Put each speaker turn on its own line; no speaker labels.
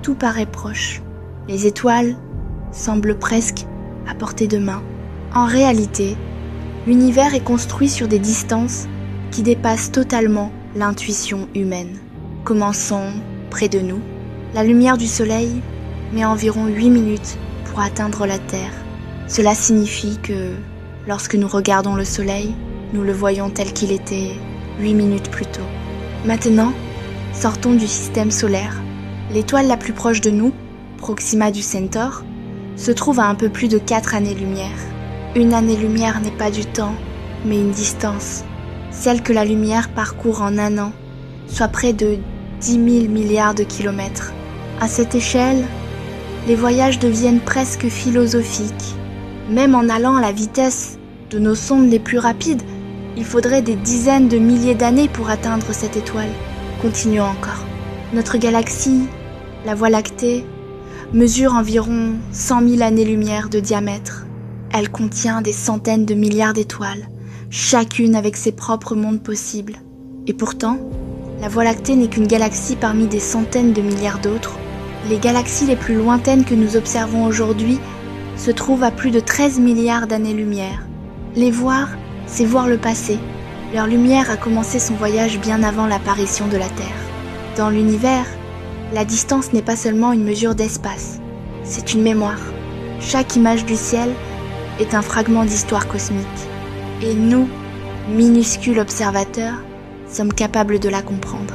tout paraît proche. Les étoiles semblent presque à portée de main. En réalité, l'univers est construit sur des distances qui dépassent totalement l'intuition humaine. Commençons près de nous. La lumière du soleil met environ 8 minutes pour atteindre la Terre. Cela signifie que, lorsque nous regardons le soleil, nous le voyons tel qu'il était 8 minutes plus tôt. Maintenant, sortons du système solaire. L'étoile la plus proche de nous, Proxima du Centaure, se trouve à un peu plus de 4 années-lumière. Une année-lumière n'est pas du temps, mais une distance. Celle que la lumière parcourt en un an, soit près de 10 000 milliards de kilomètres. À cette échelle, les voyages deviennent presque philosophiques. Même en allant à la vitesse de nos sondes les plus rapides, il faudrait des dizaines de milliers d'années pour atteindre cette étoile. Continuons encore. Notre galaxie, la Voie lactée, mesure environ 100 000 années-lumière de diamètre. Elle contient des centaines de milliards d'étoiles, chacune avec ses propres mondes possibles. Et pourtant, la Voie lactée n'est qu'une galaxie parmi des centaines de milliards d'autres. Les galaxies les plus lointaines que nous observons aujourd'hui se trouvent à plus de 13 milliards d'années-lumière. Les voir, c'est voir le passé. Leur lumière a commencé son voyage bien avant l'apparition de la Terre. Dans l'univers, la distance n'est pas seulement une mesure d'espace, c'est une mémoire. Chaque image du ciel est un fragment d'histoire cosmique. Et nous, minuscules observateurs, sommes capables de la comprendre.